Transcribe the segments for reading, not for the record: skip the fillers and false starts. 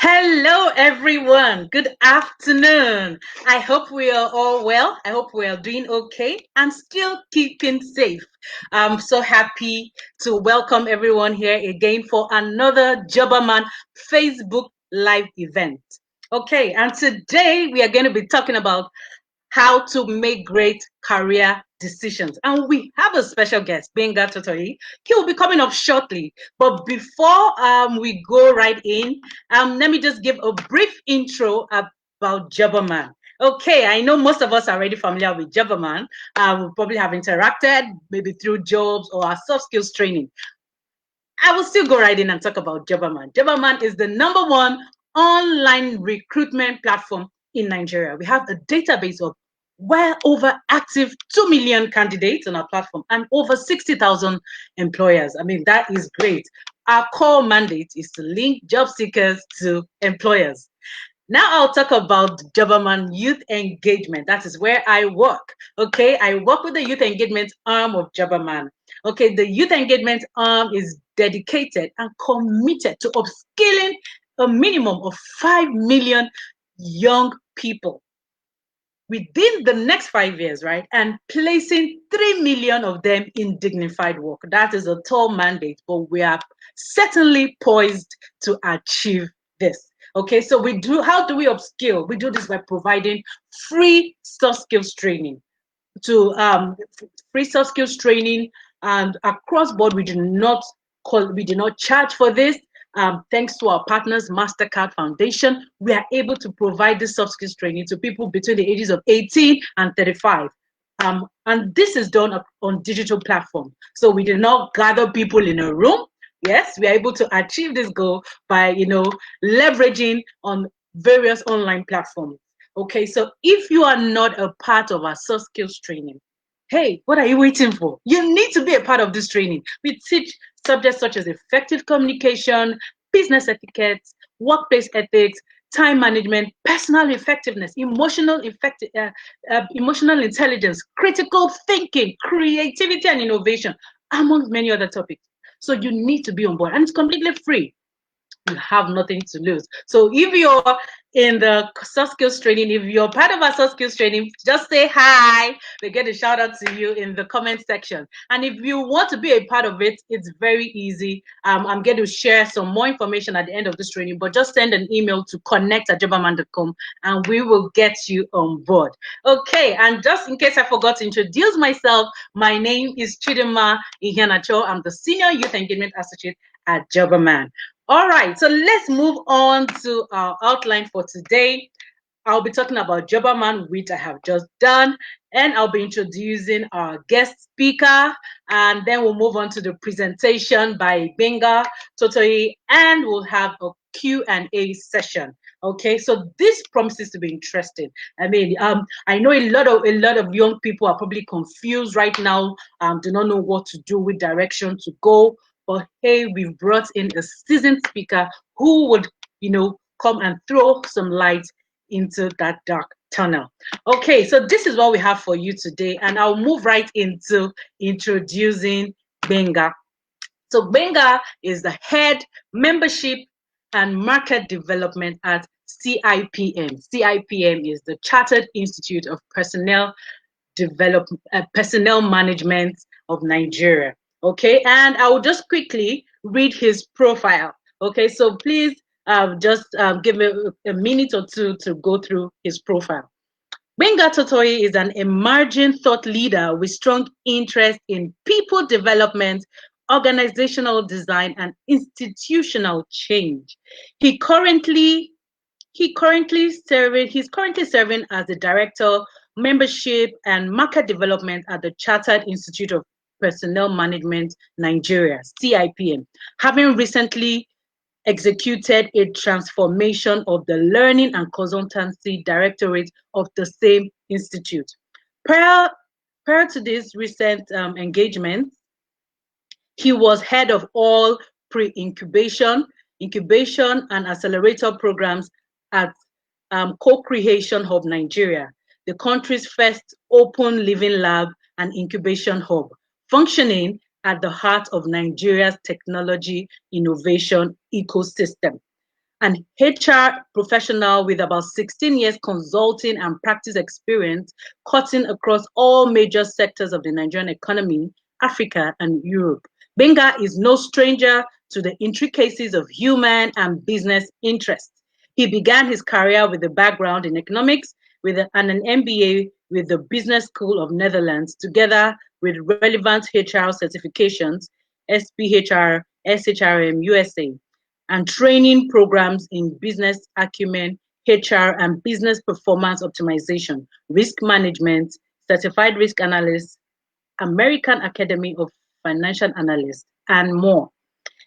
Hello, everyone. Good afternoon. I hope we are all well. I hope we are doing okay and still keeping safe. I'm so happy to welcome everyone here again for another Jobberman Facebook Live event. Okay, and today we are going to be talking about how to make great career decisions. And we have a special guest, Gbenga Totoyi. He will be coming up shortly. But before we go right in, let me just give a brief intro about Jobberman. Okay, I know most of us are already familiar with Jobberman. We probably have interacted maybe through jobs or our soft skills training. I will still go right in and talk about Jobberman. Jobberman is the #1 online recruitment platform in Nigeria. We have a database of well over active 2 million candidates on our platform and over 60,000 employers. I mean, that is great. Our core mandate is to link job seekers to employers. Now I'll talk about Jobberman Youth Engagement. That is where I work. Okay, I work with the youth engagement arm of Jobberman. Okay, the youth engagement arm is dedicated and committed to upskilling a minimum of 5 million young people within the next 5 years, right? And placing 3 million of them in dignified work. That is a tall mandate, but we are certainly poised to achieve this. Okay, so how do we upskill? We do this by providing free soft skills training to free soft skills training, and across board we do not charge for this. Thanks to our partners, MasterCard Foundation, we are able to provide this soft skills training to people between the ages of 18 and 35. And this is done on digital platform. So we do not gather people in a room. Yes, we are able to achieve this goal by leveraging on various online platforms. Okay, so if you are not a part of our soft skills training, hey, what are you waiting for? You need to be a part of this training. We teach subjects such as effective communication, business etiquette, workplace ethics, time management, personal effectiveness, emotional intelligence, critical thinking, creativity and innovation, among many other topics. So you need to be on board, and it's completely free. You have nothing to lose. So if you're in the soft skills training, if you're part of our soft skills training, just say hi. We get a shout out to you in the comment section. And if you want to be a part of it, it's very easy. I'm going to share some more information at the end of this training, but just send an email to connect@jobberman.com and we will get you on board. Okay, and just in case I forgot to introduce myself, my name is Chidima Iheanacho. I'm the Senior Youth Engagement Associate at Jobberman. All right, so let's move on to our outline for today. I'll be talking about Jobberman, which I have just done, and I'll be introducing our guest speaker, and then we'll move on to the presentation by Gbenga, Totoyi, and we'll have a Q&A session. Okay, so this promises to be interesting. I mean, I know a lot of young people are probably confused right now, do not know what to do, with direction to go. But hey, we've brought in a seasoned speaker who would, come and throw some light into that dark tunnel. Okay, so this is what we have for you today, and I'll move right into introducing Gbenga. So Gbenga is the head membership and market development at CIPM. CIPM is the Chartered Institute of Personnel Management of Nigeria. Okay, and I will just quickly read his profile. Okay, so please just give me a minute or two to go through his profile. Gbenga Totoyi is an emerging thought leader with strong interest in people development, organizational design, and institutional change. He's currently serving as the director, membership and market development at the Chartered Institute of Personnel Management Nigeria, CIPM, having recently executed a transformation of the Learning and Consultancy Directorate of the same institute. Prior to this recent engagement, he was head of all pre-incubation, incubation, and accelerator programs at Co-Creation Hub Nigeria, the country's first open living lab and incubation hub, functioning at the heart of Nigeria's technology innovation ecosystem. an HR professional with about 16 years consulting and practice experience, cutting across all major sectors of the Nigerian economy, Africa, and Europe. Gbenga is no stranger to the intricacies of human and business interests. He began his career with a background in economics and an MBA with the Business School of Netherlands, together with relevant HR certifications, SPHR, SHRM, USA, and training programs in business acumen, HR, and business performance optimization, risk management, certified risk analyst, American Academy of Financial Analysts, and more.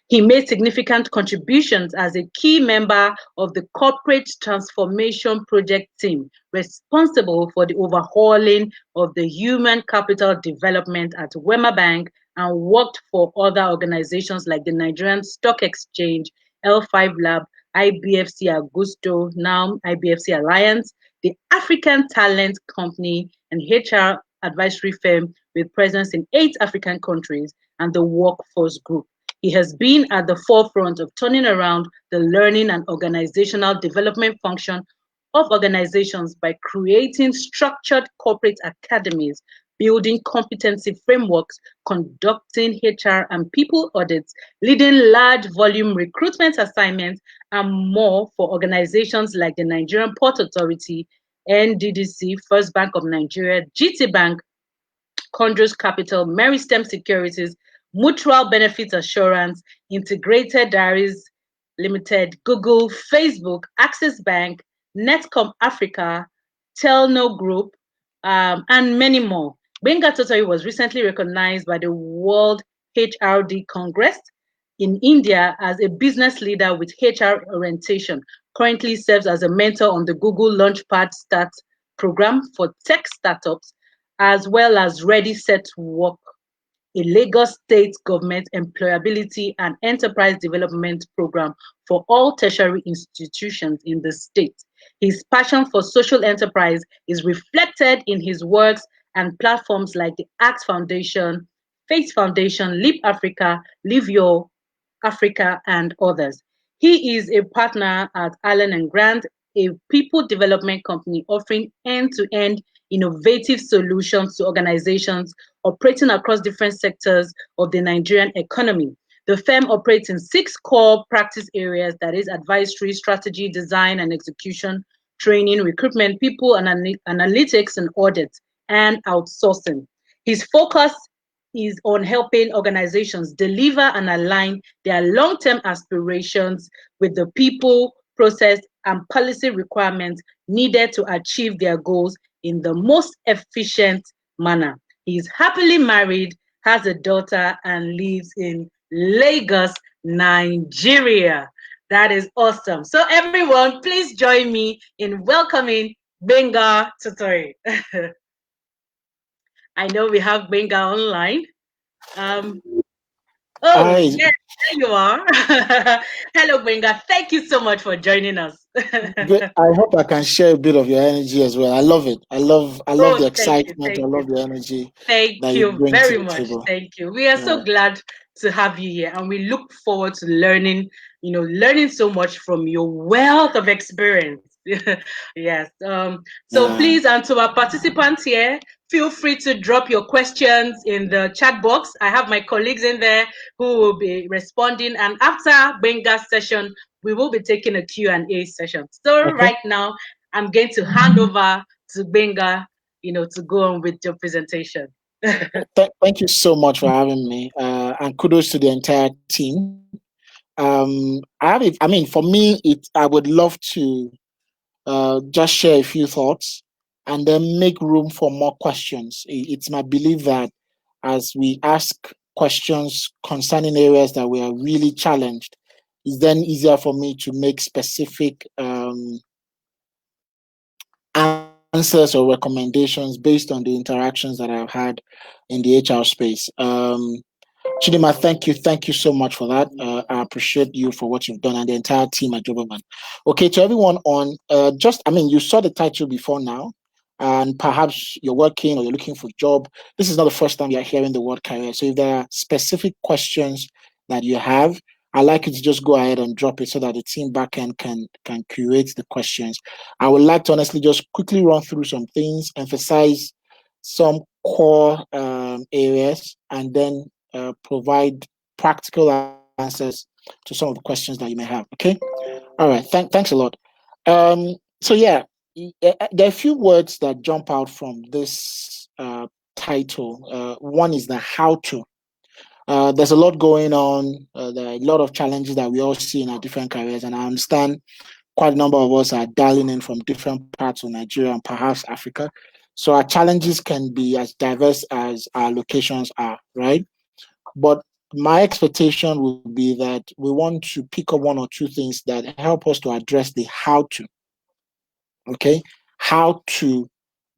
He made significant contributions as a key member of the Corporate Transformation Project team, responsible for the overhauling of the human capital development at Wema Bank, and worked for other organizations like the Nigerian Stock Exchange, L5 Lab, IBFC Augusto, now IBFC Alliance, the African Talent Company, and HR advisory firm with presence in 8 African countries, and the Workforce Group. He has been at the forefront of turning around the learning and organizational development function of organizations by creating structured corporate academies, building competency frameworks, conducting HR and people audits, leading large volume recruitment assignments, and more for organizations like the Nigerian Port Authority, NDDC, First Bank of Nigeria, GT Bank, Condros Capital, Meristem Securities, Mutual Benefit Assurance, Integrated Diaries Limited, Google, Facebook, Access Bank, Netcom Africa, Telno Group, and many more. Gbenga Totoyi was recently recognized by the World HRD Congress in India as a business leader with HR orientation. Currently serves as a mentor on the Google Launchpad Start program for tech startups, as well as Ready Set to Work, a Lagos state government employability and enterprise development program for all tertiary institutions in the state. His passion for social enterprise is reflected in his works and platforms like the ACT Foundation, Faith Foundation, Leap Africa, Live Your Africa, and others. He is a partner at Allen and Grant, a people development company offering end-to-end innovative solutions to organizations operating across different sectors of the Nigerian economy. The firm operates in 6 core practice areas, that is advisory, strategy, design and execution, training, recruitment, people and analytics and audit, and outsourcing. His focus is on helping organizations deliver and align their long-term aspirations with the people, process, and policy requirements needed to achieve their goals in the most efficient manner. He is happily married, has a daughter, and lives in Lagos, Nigeria. That is awesome. So everyone, please join me in welcoming Gbenga Totoyi. I know we have Gbenga online. Oh, Hi, yes, there you are. Hello, Gbenga. Thank you so much for joining us. I hope I can share a bit of your energy as well. I love it. I love Oh, the thank you. excitement. I Thank you. love the energy that Thank you you bring to very the much. table. Thank you. We are Yeah. so glad to have you here, and we look forward to learning, learning so much from your wealth of experience. Yes. So Yeah. please, and to our participants here, feel free to drop your questions in the chat box. I have my colleagues in there who will be responding, and after Gbenga's session, we will be taking a Q&A session. So Okay. right now, I'm going to hand over to Gbenga, to go on with your presentation. Thank you so much for having me. And kudos to the entire team. I mean, for me, I would love to just share a few thoughts and then make room for more questions. It's my belief that as we ask questions concerning areas that we are really challenged, it's then easier for me to make specific answers or recommendations based on the interactions that I've had in the HR space. Chidima, thank you so much for that. I appreciate you for what you've done and the entire team at Joberman. Okay, to everyone on, you saw the title before now, and perhaps you're working or you're looking for a job. This is not the first time you're hearing the word career. So if there are specific questions that you have, I like you to just go ahead and drop it so that the team backend can curate the questions. I would like to honestly just quickly run through some things, emphasize some core areas, and then provide practical answers to some of the questions that you may have. Okay. All right. Thanks a lot. So yeah, there are a few words that jump out from this title. One is the how to. There's a lot going on. There are a lot of challenges that we all see in our different careers, and I understand quite a number of us are dialing in from different parts of Nigeria and perhaps Africa. So our challenges can be as diverse as our locations are, right? But my expectation would be that we want to pick up one or two things that help us to address the how to, okay? How to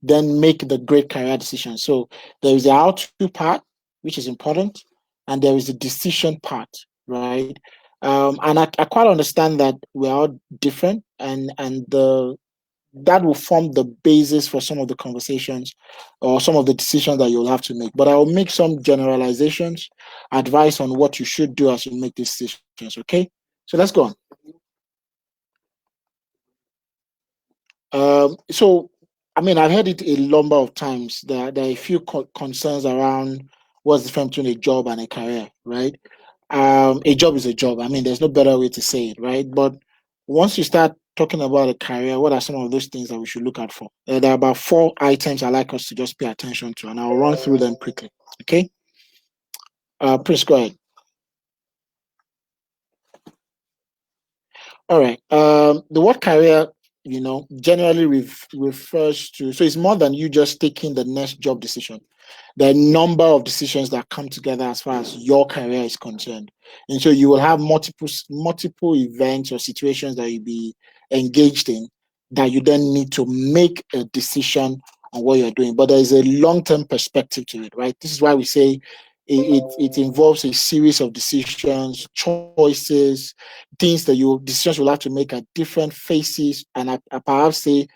then make the great career decision. So there is the how to part, which is important, and there is the decision part, right? And I quite understand that we're all different, and the that will form the basis for some of the conversations or some of the decisions that you'll have to make. But I'll make some generalizations, advice on what you should do as you make these decisions. Okay, so let's go on. So, I mean, I've heard it a number of times. There are a few concerns around what's the difference between a job and a career, right? A job is a job. I mean, there's no better way to say it, right? But once you start talking about a career, what are some of those things that we should look out for? There are about four items I like us to just pay attention to, and I'll run through them quickly. Okay, please go ahead. All right. The word career, generally refers to, so it's more than you just taking the next job decision. There are a number of decisions that come together as far as your career is concerned. And so you will have multiple events or situations that you'll be engaged in that you then need to make a decision on what you're doing. But there is a long-term perspective to it, right? This is why we say it involves a series of decisions, choices, things that you decisions you'll have to make at different phases, and I perhaps say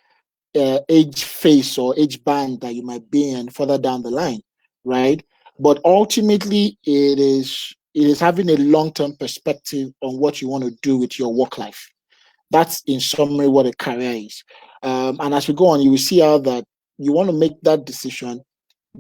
age phase or age band that you might be in further down the line, right? But ultimately, it is having a long-term perspective on what you want to do with your work life. That's in summary what a career is. And as we go on, you will see how that you want to make that decision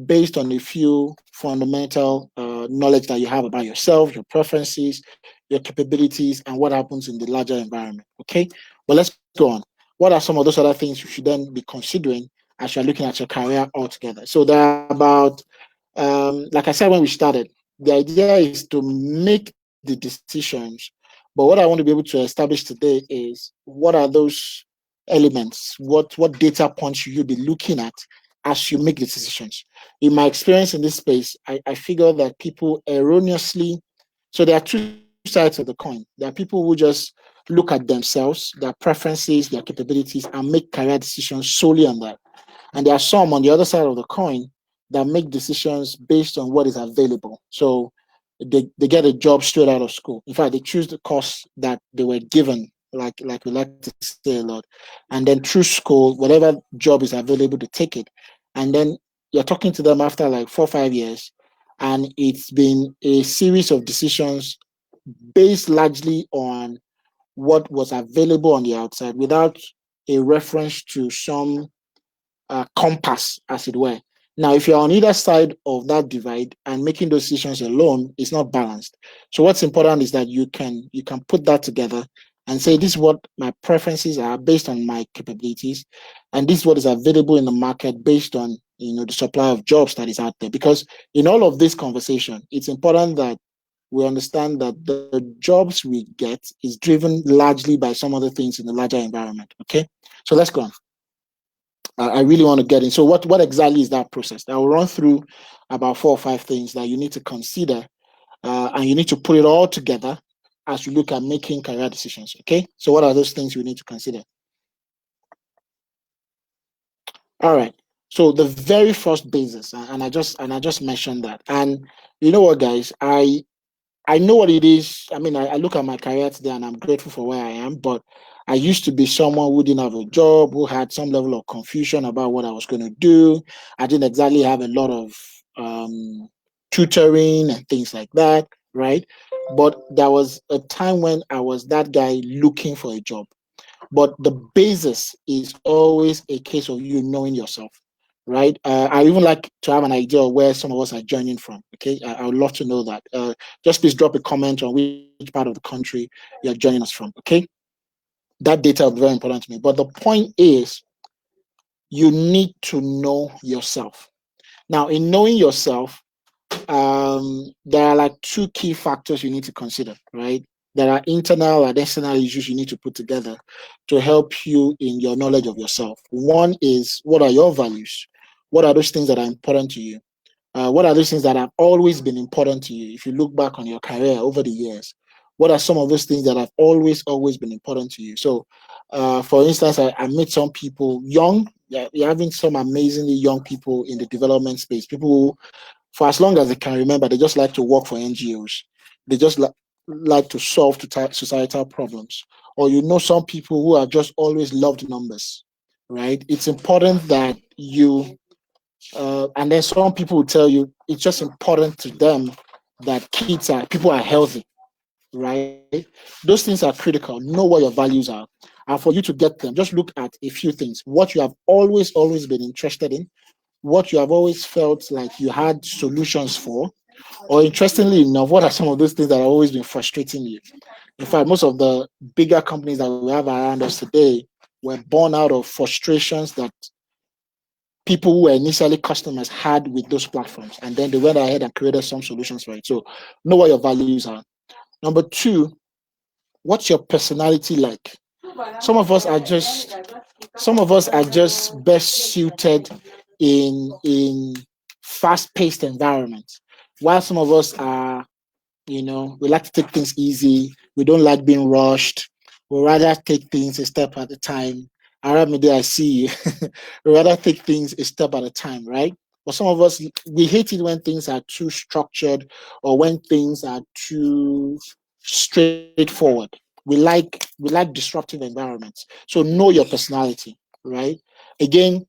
based on a few fundamental knowledge that you have about yourself, your preferences, your capabilities, and what happens in the larger environment. Okay, but let's go on. What are some of those other things you should then be considering as you're looking at your career altogether? So there are about, like I said when we started, the idea is to make the decisions. But what I want to be able to establish today is what are those elements? What data points should you be looking at as you make the decisions? In my experience in this space, I figure that people erroneously, so there are two sides of the coin. There are people who just look at themselves, their preferences, their capabilities, and make career decisions solely on that. And there are some on the other side of the coin that make decisions based on what is available. So they get a job straight out of school. In fact, they choose the course that they were given, like we like to say a lot. And then through school, whatever job is available to take it. And then you're talking to them after like 4 or 5 years, and it's been a series of decisions based largely on what was available on the outside without a reference to some compass, as it were. Now, if you're on either side of that divide and making those decisions alone, it's not balanced. So what's important is that you can put that together and say this is what my preferences are based on my capabilities, and this is what is available in the market based on the supply of jobs that is out there. Because in all of this conversation, it's important that we understand that the jobs we get is driven largely by some other things in the larger environment. Okay, so let's go on. I really want to get in. So what exactly is that process? I will run through about 4 or 5 things that you need to consider, and you need to put it all together as you look at making career decisions. Okay. So what are those things you need to consider? All right. So the very first basis, and I just mentioned that, and you know what, guys, I know what it is. I mean, I look at my career today and I'm grateful for where I am, but I used to be someone who didn't have a job, who had some level of confusion about what I was going to do. I didn't exactly have a lot of tutoring and things like that. right? But there was a time when I was that guy looking for a job. But the basis is always a case of you knowing yourself, right? I even like to have an idea of where some of us are joining from. Okay, I would love to know that. Just please drop a comment on which part of the country you're joining us from. Okay, that data is very important to me. But the point is, you need to know yourself. Now, in knowing yourself, there are like two key factors you need to consider, right? There are internal and external issues you need to put together to help you in your knowledge of yourself. One is, what are your values? What are those things that are important to you? What are those things that have always been important to you? If you look back on your career over the years, what are some of those things that have always been important to you? So, for instance, I met some people young. Yeah, you're having some amazingly young people in the development space. People who, for as long as they can remember, they just like to work for NGOs. They just like to solve societal problems. Or you know, some people who have just always loved numbers, right? It's important that you and then some people will tell you it's just important to them that people are healthy, right? Those things are critical. Know what your values are. And for you to get them, just look at a few things. What you have always been interested in, what you have always felt like you had solutions for, or interestingly enough, what are some of those things that have always been frustrating you? In fact, most of the bigger companies that we have around us today were born out of frustrations that people who were initially customers had with those platforms. And then they went ahead and created some solutions for it. So know what your values are. Number two, what's your personality like? Some of us are just some of us are just best suited in fast-paced environments, while some of us are, we like to take things easy. We don't like being rushed. We rather take things a step at a time. Aramide, I see you. We rather take things a step at a time, right? But some of us, we hate it when things are too structured or when things are too straightforward. We like disruptive environments. So know your personality, right? Again,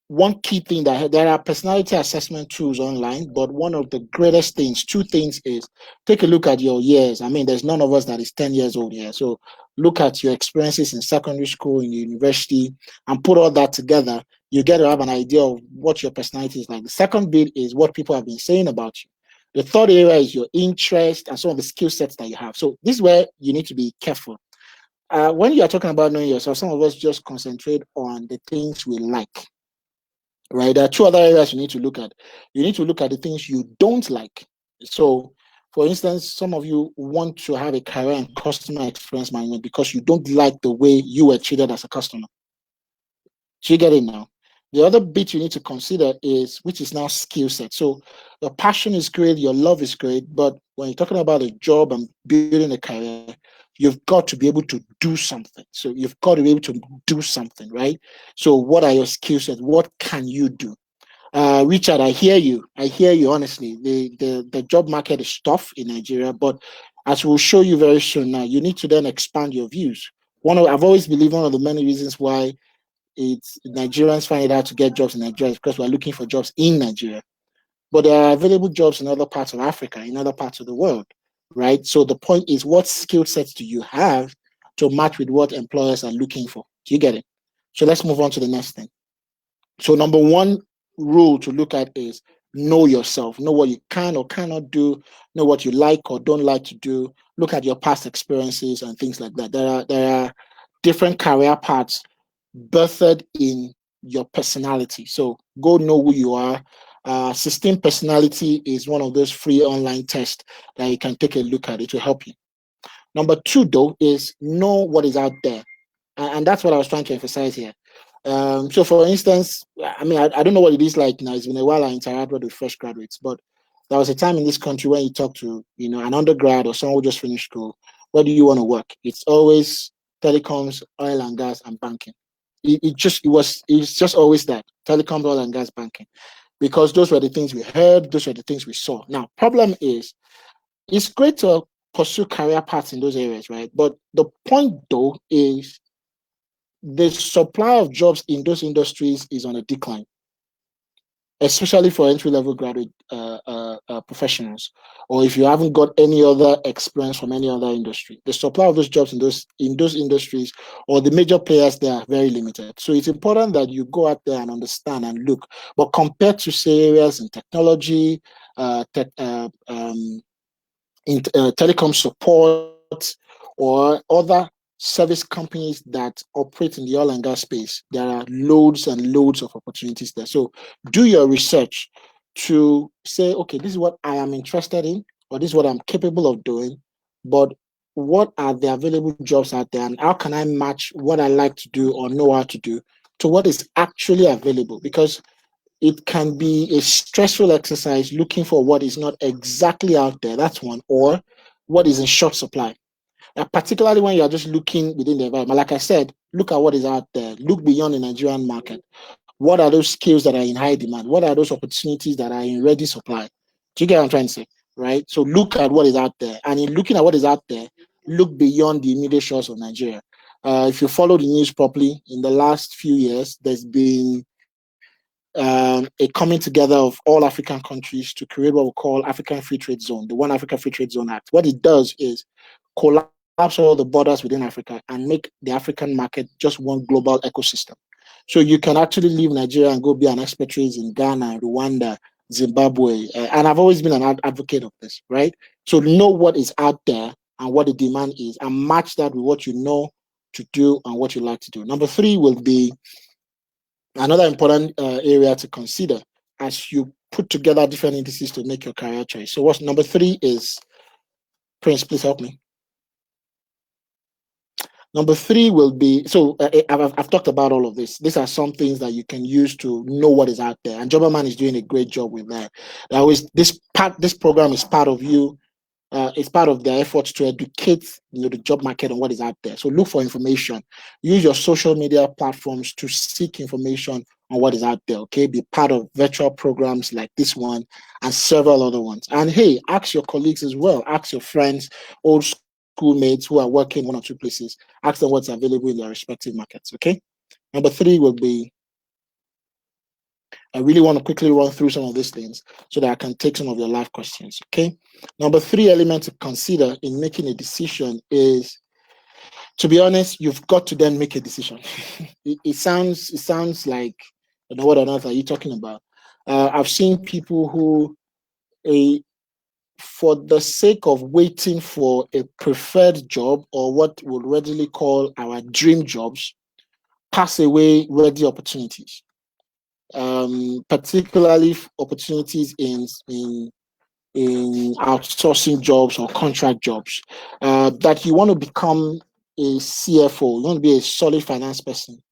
one key thing that there are personality assessment tools online, but one of the greatest things, two things is take a look at your years. I mean, there's none of us that is 10 years old here. So look at your experiences in secondary school, in university, and put all that together. You get to have an idea of what your personality is like. The second bit is what people have been saying about you. The third area is your interest and some of the skill sets that you have. So this is where you need to be careful. When you are talking about knowing yourself, some of us just concentrate on the things we like, right? There are two other areas you need to look at. You need to look at the things you don't like. So, for instance, some of you want to have a career in customer experience management because you don't like the way you were treated as a customer. Do you get it now? The other bit you need to consider is which is now skill set. So your passion is great, your love is great, but when you're talking about a job and building a career, you've got to be able to do something. So you've got to be able to do something, right? So what are your skill sets? What can you do? Richard, I hear you. I hear you. Honestly, the job market is tough in Nigeria, but as we'll show you very soon, now you need to then expand your views. I've always believed one of the many reasons why it's Nigerians find it hard to get jobs in Nigeria is because we're looking for jobs in Nigeria. But there are available jobs in other parts of Africa, in other parts of the world, right? So the point is, what skill sets do you have to match with what employers are looking for? Do you get it? So let's move on to the next thing. So number one rule to look at is know yourself, know what you can or cannot do, know what you like or don't like to do, look at your past experiences and things like that. There are different career paths birthed in your personality. So go know who you are. System personality is one of those free online tests that you can take a look at. It will help you. Number two, though, is know what is out there. And that's what I was trying to emphasize here. So, for instance, I mean, I don't know what it is like now. It's been a while I interacted with fresh graduates, but there was a time in this country when you talk to, an undergrad or someone who just finished school. Where do you want to work? It's always telecoms, oil and gas, and banking. It's just always that telecoms, oil and gas, banking, because those were the things we heard, those were the things we saw. Now, problem is, it's great to pursue career paths in those areas, right? But the point though is the supply of jobs in those industries is on a decline. especially for entry-level graduate professionals, or if you haven't got any other experience from any other industry. The supply of those jobs in those industries or the major players there are very limited. So it's important that you go out there and understand and look. But compared to say areas in technology, tech, in telecom support, or other service companies that operate in the oil and gas space, there are loads and loads of opportunities there. So do your research to say, okay, this is what I am interested in, or this is what I'm capable of doing, but what are the available jobs out there, and how can I match what I like to do or know how to do to what is actually available? Because it can be a stressful exercise looking for what is not exactly out there. That's one, or what is in short supply. Particularly when you're just looking within the environment. Like I said, look at what is out there. Look beyond the Nigerian market. What are those skills that are in high demand? What are those opportunities that are in ready supply? Do you get what I'm trying to say? Right? So look at what is out there. And in looking at what is out there, look beyond the immediate shores of Nigeria. If you follow the news properly, in the last few years, there's been a coming together of all African countries to create what we call African Free Trade Zone, the One Africa Free Trade Zone Act. What it does is collapse all the borders within Africa and make the African market just one global ecosystem. So you can actually leave Nigeria and go be an expatriate in Ghana, Rwanda, Zimbabwe. And I've always been an advocate of this, right? So know what is out there and what the demand is and match that with what you know to do and what you like to do. Number three will be another important area to consider as you put together different indices to make your career choice. So what's number three is, Prince, please help me. Number three will be, so I've talked about all of this. These are some things that you can use to know what is out there. And Jobberman is doing a great job with that. This program is part of you. It's part of their efforts to educate the job market on what is out there. So look for information. Use your social media platforms to seek information on what is out there. Okay, be part of virtual programs like this one and several other ones. And hey, ask your colleagues as well. Ask your friends, old schoolmates who are working one or two places. Ask them what's available in their respective markets. Okay. Number three will be, I really want to quickly run through some of these things so that I can take some of your live questions. Okay. Number three element to consider in making a decision is, to be honest, you've got to then make a decision. It sounds like, what on earth are you talking about? I've seen people who, a for the sake of waiting for a preferred job or what we'll readily call our dream jobs, pass away ready opportunities. Particularly opportunities in outsourcing jobs or contract jobs. That you want to become a CFO, you want to be a solid finance person,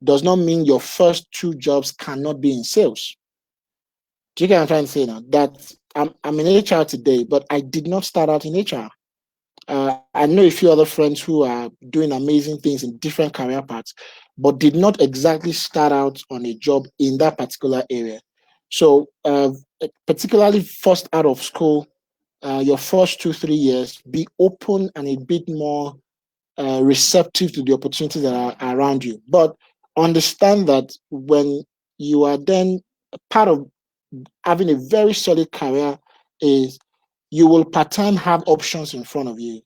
does not mean your first two jobs cannot be in sales. Do you get what I'm trying to say now? That I'm in HR today, but I did not start out in HR. I know a few other friends who are doing amazing things in different career paths, but did not exactly start out on a job in that particular area. So, particularly first out of school, your first 2 3 years, be open and a bit more receptive to the opportunities that are around you. But understand that when you are then part of having a very solid career, is you will part time have options in front of you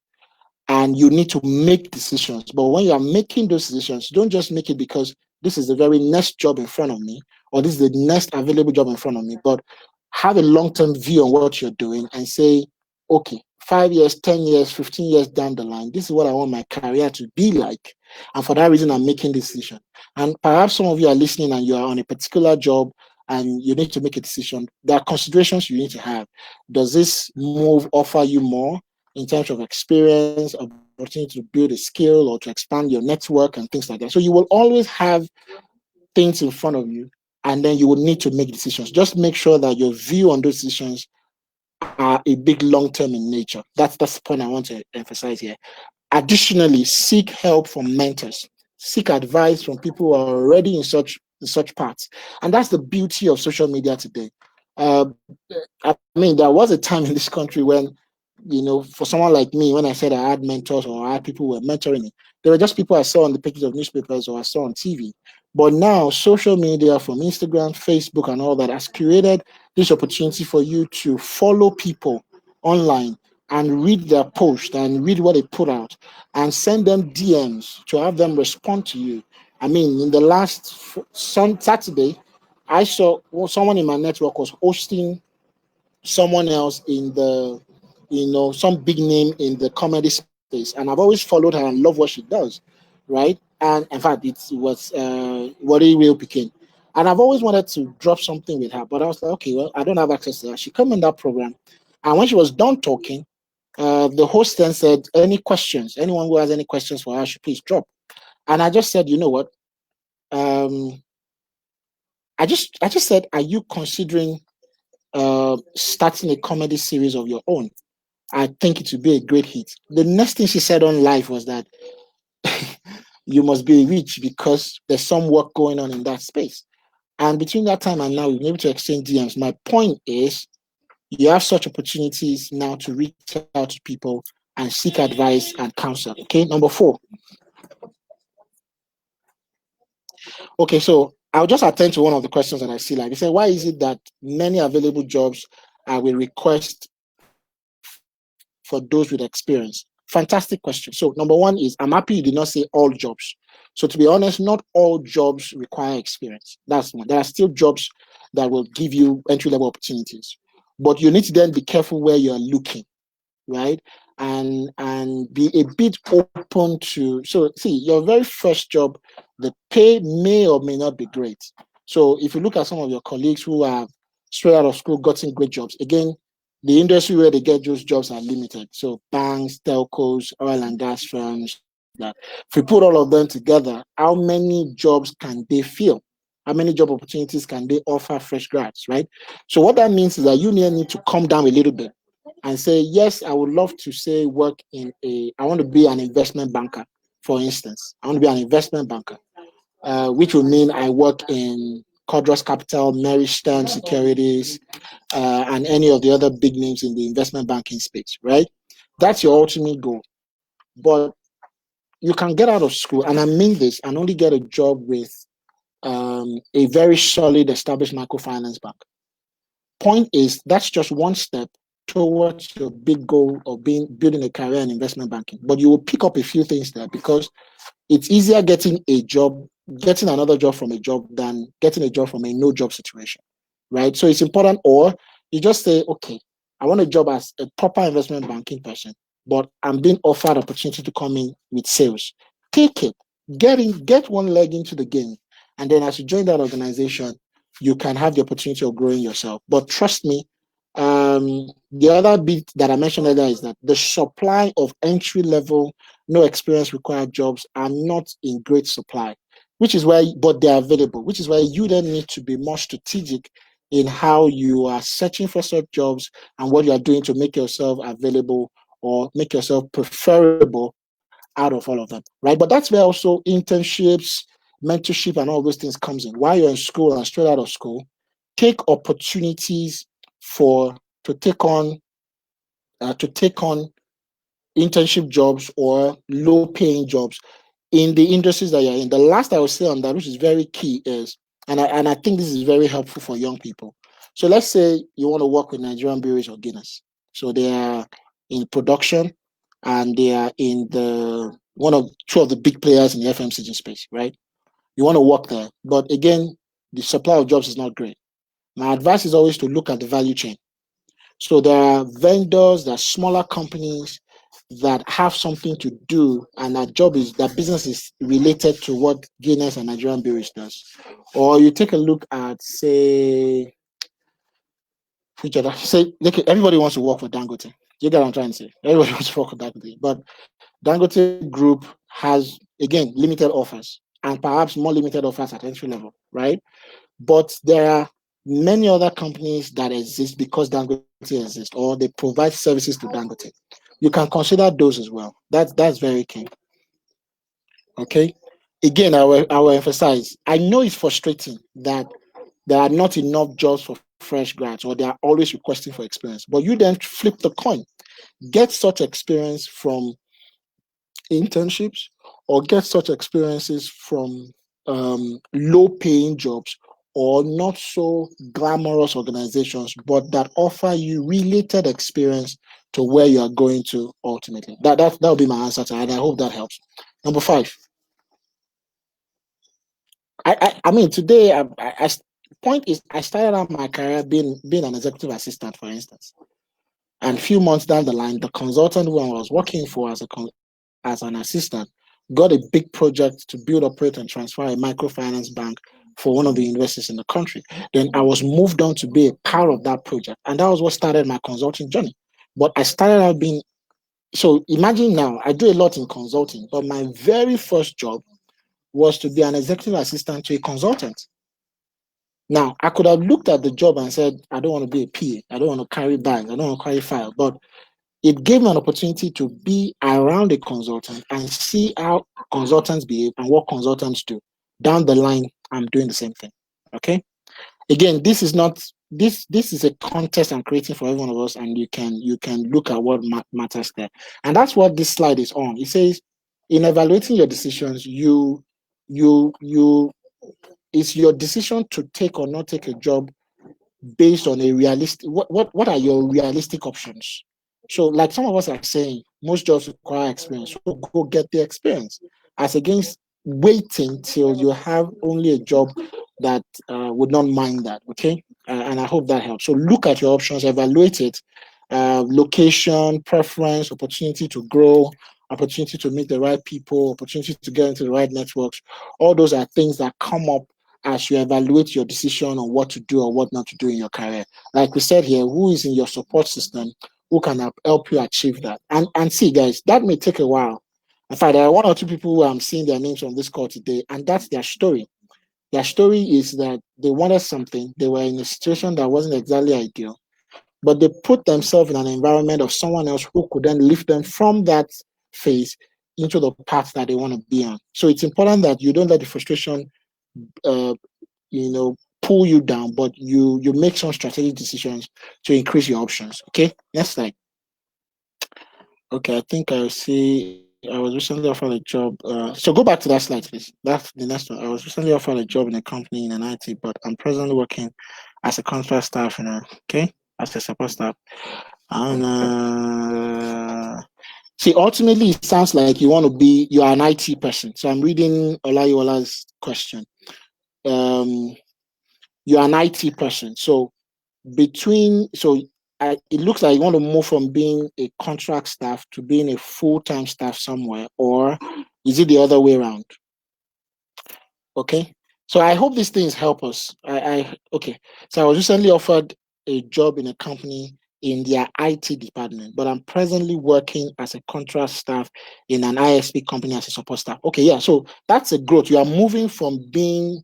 and you need to make decisions. But when you are making those decisions, don't just make it because this is the very next job in front of me or this is the next available job in front of me, but have a long-term view on what you're doing and say, okay, 5 years, 10 years, 15 years down the line, this is what I want my career to be like. And for that reason, I'm making this decision. And perhaps some of you are listening and you are on a particular job and you need to make a decision. There are considerations you need to have. Does this move offer you more in terms of experience, opportunity to build a skill or to expand your network and things like that? So you will always have things in front of you, and then you will need to make decisions. Just make sure that your view on those decisions are a big long term in nature. That's the point I want to emphasize here. Additionally, seek help from mentors. Seek advice from people who are already in such paths, and that's the beauty of social media today. Uh, I mean, there was a time in this country when, for someone like me, when I said I had mentors or I had people who were mentoring me, they were just people I saw on the pages of newspapers or I saw on TV. But now, social media from Instagram, Facebook, and all that has created this opportunity for you to follow people online and read their post and read what they put out and send them DMs to have them respond to you. I mean, in the last Saturday, I saw someone in my network was hosting someone else in the, some big name in the comedy space. And I've always followed her and love what she does, right? And in fact, it was Wari Real Pekin. And I've always wanted to drop something with her, but I was like, okay, well, I don't have access to her. She came in that program. And when she was done talking, the host then said, any questions? Anyone who has any questions for her should please drop. And I just said, you know what? Um, I just said, are you considering starting a comedy series of your own? I think it would be a great hit. The next thing she said on live was that you must be rich because there's some work going on in that space. And between that time and now, we've been able to exchange DMs. My point is, you have such opportunities now to reach out to people and seek advice and counsel. Okay, number 4. Okay, so I'll just attend to one of the questions that I see. Like they say, why is it that many available jobs will request for those with experience? Fantastic question. So number 1 is, I'm happy you did not say all jobs. So to be honest, not all jobs require experience. That's one. There are still jobs that will give you entry level opportunities, but you need to then be careful where you're looking, right? And be a bit open to, so see, your very first job, the pay may or may not be great. So if you look at some of your colleagues who are straight out of school gotten great jobs, again, the industry where they get those jobs are limited. So banks, telcos, oil and gas firms, all of that. If we put all of them together, how many jobs can they fill? How many job opportunities can they offer fresh grads, right? So what that means is that you need to come down a little bit and say, yes, I would love to say work in I want to be an investment banker, for instance. I want to be an investment banker, which will mean I work in Codros Capital, Mary Stern Securities, and any of the other big names in the investment banking space, right? That's your ultimate goal. But you can get out of school, and I mean this, and only get a job with a very solid established microfinance bank. Point is, that's just one step towards your big goal of building a career in investment banking. But you will pick up a few things there because it's easier getting another job from a job than getting a job from a no job situation, right? So it's important. Or you just say, okay, I want a job as a proper investment banking person, but I'm being offered opportunity to come in with sales. Take it, get one leg into the game, and then as you join that organization, you can have the opportunity of growing yourself. But trust me, the other bit that I mentioned earlier is that the supply of entry level, no experience required jobs are not in great supply, which is why, but they're available, which is why you then need to be more strategic in how you are searching for such jobs and what you are doing to make yourself available or make yourself preferable out of all of them, right? But that's where also internships, mentorship, and all those things comes in. While you're in school and straight out of school, take opportunities for to take on internship jobs or low paying jobs in the industries that you're in. The last I would say on that, which is very key, is, and I think this is very helpful for young people. So let's say you want to work with Nigerian breweries or Guinness. So they are in production and they are in the one of two of the big players in the FMCG space, right? You want to work there. But again, the supply of jobs is not great. My advice is always to look at the value chain. So there are vendors, there are smaller companies that have something to do, and that business is related to what Guinness and Nigerian Breweries does. Or you take a look at, say, which other, say, look, everybody wants to work for Dangote. You get what I'm trying to say? Everybody wants to work for Dangote, but Dangote Group has again limited offers and perhaps more limited offers at entry level, right? But there are many other companies that exist because Dangote exists, or they provide services to Dangote. You can consider those as well. That's very key. Okay. Again, I will emphasize. I know it's frustrating that there are not enough jobs for fresh grads, or they are always requesting for experience. But you then flip the coin. Get such experience from internships, or get such experiences from low paying jobs or not so glamorous organizations, but that offer you related experience to where you are going to ultimately. That will be my answer to that, and I hope that helps. Number five. I mean today point is I started out my career being an executive assistant, for instance. And a few months down the line, the consultant who I was working for as an assistant got a big project to build, operate, and transfer a microfinance bank for one of the universities in the country. Then I was moved on to be a part of that project. And that was what started my consulting journey. But I started out being so imagine now I do a lot in consulting, but my very first job was to be an executive assistant to a consultant. Now, I could have looked at the job and said, I don't want to be a PA. I don't want to carry bags. I don't want to carry file. But it gave me an opportunity to be around a consultant and see how consultants behave and what consultants do. Down the line, I'm doing the same thing. Okay. Again, this is not this is a contest I'm creating for every one of us, and you can look at what matters there. And that's what this slide is on. It says, in evaluating your decisions, you it's your decision to take or not take a job based on a realistic what are your realistic options. So like some of us are saying, most jobs require experience, so go get the experience as against waiting till you have only a job that would not mind that. Okay. And I hope that helps. So look at your options, evaluate it. Location, preference, opportunity to grow, opportunity to meet the right people, opportunity to get into the right networks. All those are things that come up as you evaluate your decision on what to do or what not to do in your career. Like we said here, who is in your support system who can help you achieve that? And see, guys, that may take a while. In fact, there are one or two people who I'm seeing their names on this call today, and that's their story. Their story is that they wanted something, they were in a situation that wasn't exactly ideal, but they put themselves in an environment of someone else who could then lift them from that phase into the path that they want to be on. So it's important that you don't let the frustration uh, pull you down, but you make some strategic decisions to increase your options. Okay, next slide. Okay, I think I see. I was recently offered a job. So go back to that slide, please. That's the next one. I was recently offered a job in a company in an IT, but I'm presently working as a contract staff. Okay, as a support staff. And see, ultimately, it sounds like you are an IT person. So I'm reading Olayola's question. Um, you're an IT person. So it looks like you want to move from being a contract staff to being a full-time staff somewhere, or is it the other way around? Okay. So I hope these things help us. Okay. So I was recently offered a job in a company in their IT department, but I'm presently working as a contract staff in an ISP company as a support staff. Okay, yeah. So that's a growth. You are moving from being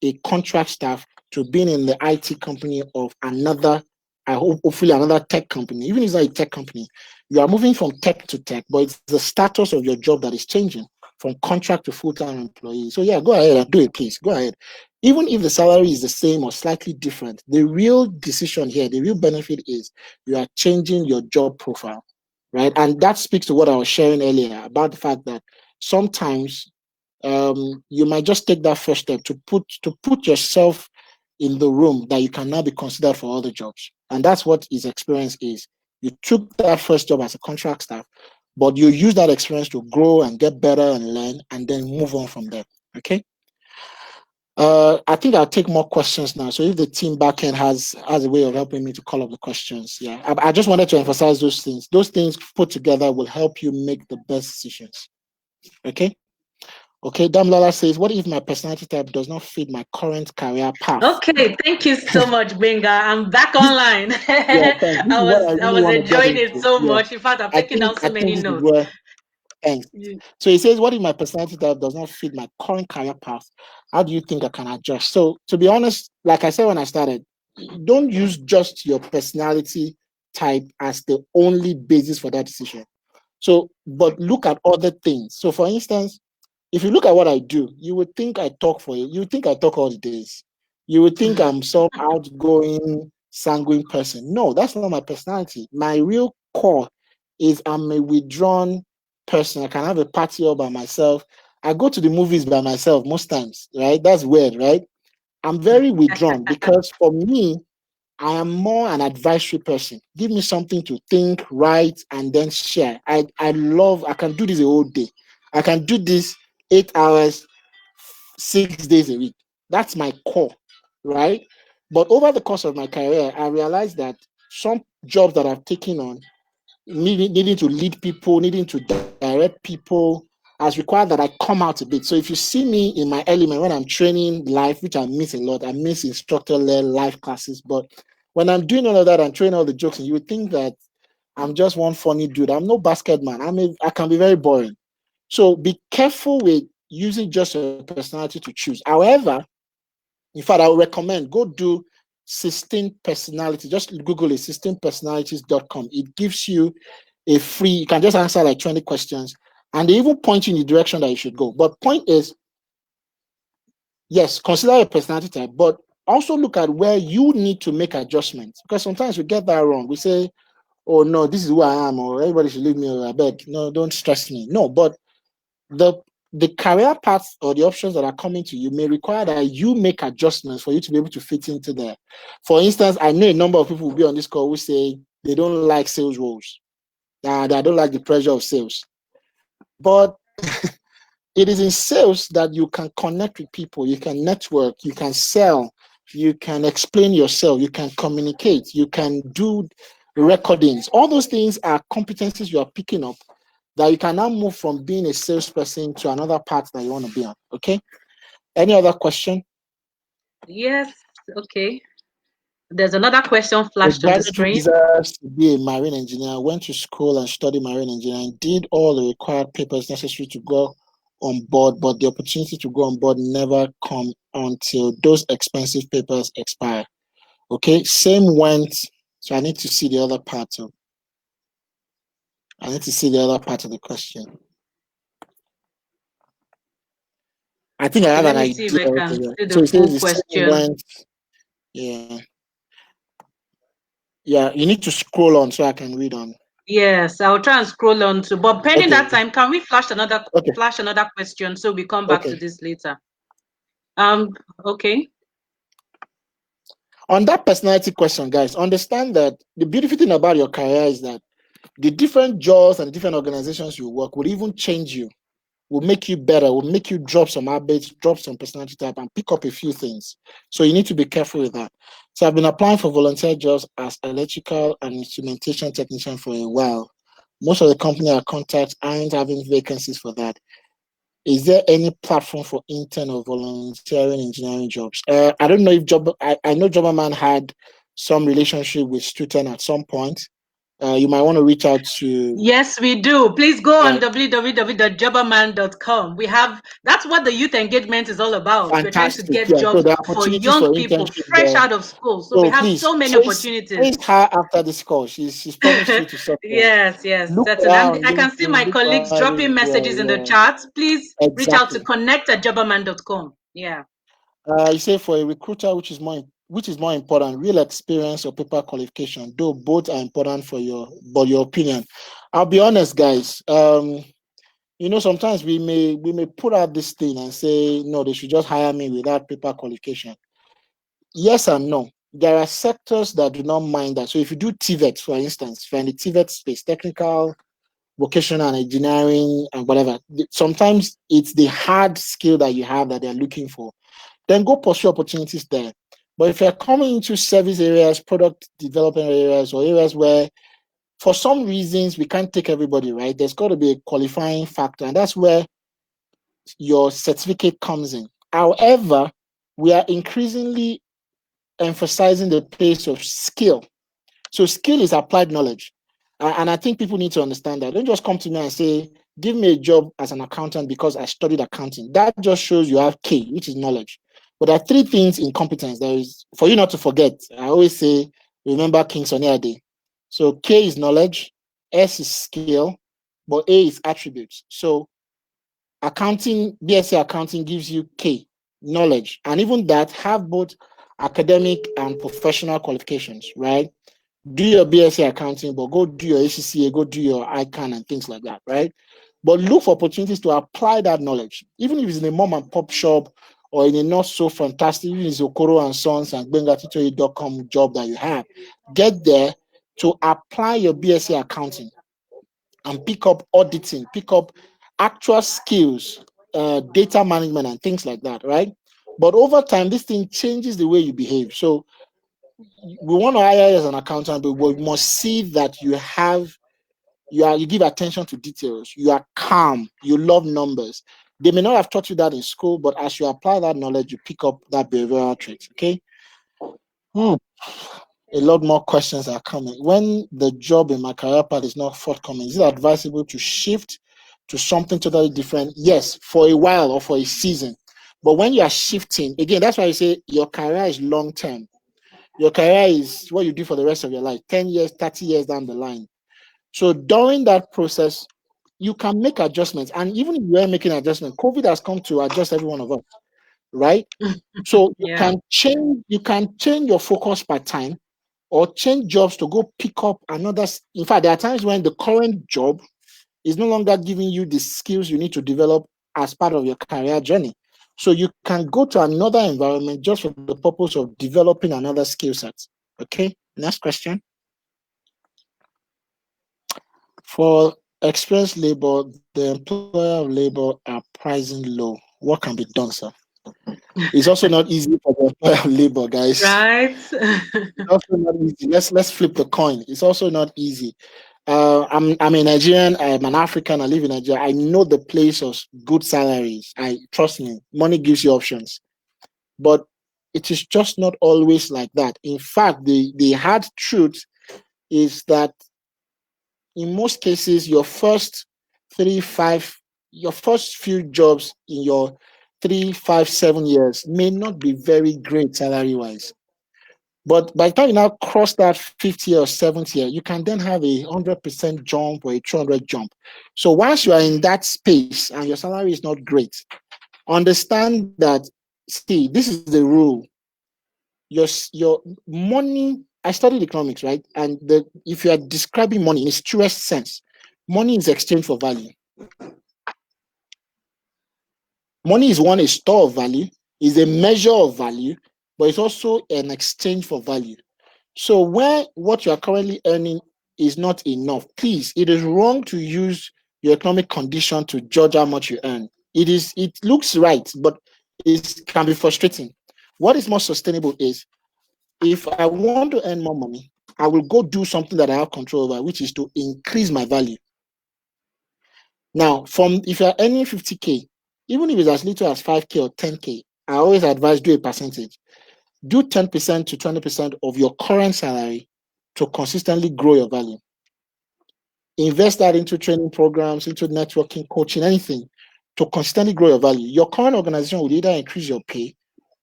a contract staff to being in the IT company of another, hopefully another tech company. Even if it's not a tech company, you are moving from tech to tech, but it's the status of your job that is changing from contract to full-time employee. So yeah, go ahead and do it, please. Go ahead. Even if the salary is the same or slightly different, the real decision here, the real benefit is you are changing your job profile, right? And that speaks to what I was sharing earlier about the fact that sometimes you might just take that first step to put yourself in the room that you can now be considered for all the jobs. And that's what his experience is. You took that first job as a contract staff, but you use that experience to grow and get better and learn and then move on from there. Okay. I think I'll take more questions now. So if the team backend has a way of helping me to call up the questions, yeah. I just wanted to emphasize those things. Those things put together will help you make the best decisions. Okay. Okay, Damlala says, what if my personality type does not fit my current career path? Okay, thank you so much, Gbenga. I'm back This, online. yeah, thanks. This is I what I was I really was want to get enjoying it into. so Yeah, much. In fact, I'm I taking think down I so think many this is notes. where thanks. So he says, what if my personality type does not fit my current career path? How do you think I can adjust? So to be honest, like I said when I started, don't use just your personality type as the only basis for that decision. So, but look at other things. So for instance, if you look at what I do, you would think I talk for you. You would think I talk all the days. You would think I'm some outgoing, sanguine person. No, that's not my personality. My real core is I'm a withdrawn person. I can have a party all by myself. I go to the movies by myself most times, right? That's weird, right? I'm very withdrawn because for me, I am more an advisory person. Give me something to think, write, and then share. I can do this a whole day. I can do this 8 hours, 6 days a week. That's my core, right? But over the course of my career, I realized that some jobs that I've taken on, needing to lead people, needing to direct people, has required that I come out a bit. So if you see me in my element when I'm training live, which I miss a lot, I miss instructor-led live classes. But when I'm doing all of that and training all the jokes, and you would think that I'm just one funny dude. I'm no basket man. I can be very boring. So be careful with using just your personality to choose. However, in fact, I would recommend go do 16 personality. Just Google it, 16personalities.com. It gives you a free, you can just answer like 20 questions and they even point you in the direction that you should go. But point is, yes, consider your personality type, but also look at where you need to make adjustments because sometimes we get that wrong. We say, oh no, this is who I am, or everybody should leave me, or I beg. No, don't stress me. No, but the the career paths or the options that are coming to you may require that you make adjustments for you to be able to fit into there. For instance, I know a number of people will be on this call who say they don't like sales roles. They don't like the pressure of sales. But it is in sales that you can connect with people, you can network, you can sell, you can explain yourself, you can communicate, you can do recordings. All those things are competencies you are picking up that you can now move from being a salesperson to another part that you want to be on. Okay. Any other question? Yes. Okay. There's another question A flashed on the graduate who screen. desires to be a marine engineer went to school and studied marine engineering, did all the required papers necessary to go on board, but the opportunity to go on board never come until those expensive papers expire. Okay, same went. So I need to see the other part of. I need to see the other part of the question. I think I Okay, have let an me see if idea. I can Okay, see so the it says full the same question. went. Yeah, yeah. You need to scroll on so I can read on. Yes, I'll try and scroll on to. But pending that Okay, time, can we okay, flash another question so we come back to okay. this later? Okay. On that personality question, guys, understand that the beautiful thing about your career is that the different jobs and the different organizations you work will even change you, will make you better, will make you drop some habits, drop some personality type, and pick up a few things. So you need to be careful with that. So I've been applying for volunteer jobs as electrical and instrumentation technician for a while. Most of the company I contact aren't having vacancies for that. Is there any platform for intern or volunteering engineering jobs? I don't know if I know Jobberman had some relationship with student at some point. You might want to reach out to Yes, we do. Please go on uh, www.jobberman.com. That's what the youth engagement is all about. We're trying to fantastic. get Yeah, so jobs there are for opportunities young for people internship fresh there. out of school. So we So have please so many chase opportunities. her after this call. She's promised you to support. Yes, yes, Look for certainly. her And on I can see LinkedIn. my Look for colleagues her dropping everywhere. messages in the Yeah, chat. Please reach out to exactly. connect@jobberman.com. Yeah. You say for a recruiter, which is more important, real experience or paper qualification? Though both are important for your opinion. I'll be honest, guys. Sometimes we may put out this thing and say no, they should just hire me without paper qualification. Yes and no. There are sectors that do not mind that. So if you do TVET, for instance, if you're in the TVET space, technical, vocational, and engineering, and whatever, sometimes it's the hard skill that you have that they're looking for, then go pursue opportunities there. But if you're coming into service areas, product development areas, or areas where for some reasons we can't take everybody, right? There's got to be a qualifying factor, and that's where your certificate comes in. However, we are increasingly emphasizing the place of skill. So skill is applied knowledge. And I think people need to understand that. Don't just come to me and say, give me a job as an accountant because I studied accounting. That just shows you have K, which is knowledge. But there are three things in competence. There is, for you not to forget, I always say, remember King Sunny Ade. So K is knowledge, S is skill, but A is attributes. So accounting, BSc accounting gives you K, knowledge. And even that have both academic and professional qualifications, right? Do your BSc accounting, but go do your ACCA, go do your ICANN and things like that, right? but look for opportunities to apply that knowledge, even if it's in a mom and pop shop or in a not so fantastic, even if it's Okoro and Sons and Gbenga Totoyi.com job that you have. Get there to apply your BSc accounting and pick up auditing, pick up actual skills, data management, and things like that, right? But over time, this thing changes the way you behave. So we want to hire you as an accountant, but we must see that you give attention to details, you are calm, you love numbers. They may not have taught you that in school, but as you apply that knowledge, you pick up that behavioral trait. Okay. Hmm. A lot more questions are coming. When the job in my career path is not forthcoming, is it advisable to shift to something totally different? Yes, for a while or for a season. But when you are shifting, again, that's why I say your career is long term. Your career is what you do for the rest of your life, 10 years, 30 years down the line. So during that process, you can make adjustments. And even if you are making adjustments, COVID has come to adjust every one of us, right? So Yeah. you can change your focus by time or change jobs to go pick up another. In fact, there are times when the current job is no longer giving you the skills you need to develop as part of your career journey. So you can go to another environment just for the purpose of developing another skill set. Okay, next question. For experienced labor, the employer of labor are pricing low. What can be done, sir? It's also not easy for the employer of labor, guys. Right. It's also not easy. Let's flip the coin. It's also not easy. I'm a Nigerian. I'm an African. I live in Nigeria. I know the place of good salaries. I trust me. Money gives you options, but it is just not always like that. In fact, the hard truth is that in most cases, three, five, your first few jobs in your 3, 5, 7 years may not be very great salary wise. But by the time you now cross that 50th or 70th year, you can then have a 100% jump or a 200 jump. So once you are in that space and your salary is not great, understand that, see, this is the rule. Your money, I studied economics, right? And if you are describing money in its truest sense, money is exchange for value. Money is one, a store of value, is a measure of value, but it's also an exchange for value. So where what you are currently earning is not enough, please, it is wrong to use your economic condition to judge how much you earn. It looks right, but it can be frustrating. What is more sustainable is if I want to earn more money, I will go do something that I have control over, which is to increase my value. Now, from if you're earning 50K, even if it's as little as 5K or 10K, I always advise do a percentage. Do 10% to 20% of your current salary to consistently grow your value. Invest that into training programs, into networking, coaching, anything to consistently grow your value. Your current organization will either increase your pay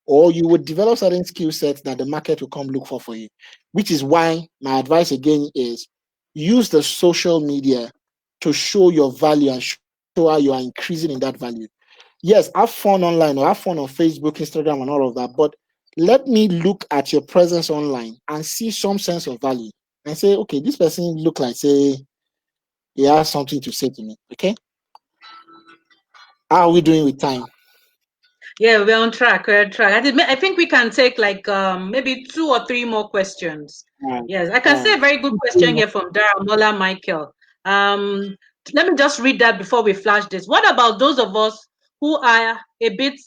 or you would develop certain skill sets that the market will come look for you. Which is why my advice again is use the social media to show your value and show how you are increasing in that value. Yes, have fun online or have fun on Facebook, Instagram, and all of that, but let me look at your presence online and see some sense of value and say, okay, this person look like say he has something to say to me. Okay, how are we doing with time? Yeah, we're on track. We're on track. I think we can take like maybe two or three more questions. All right, Yes, I can all see a right. very good question here from Daramola Michael. Um, Let me just read that before we flash this. What about those of us who are a bit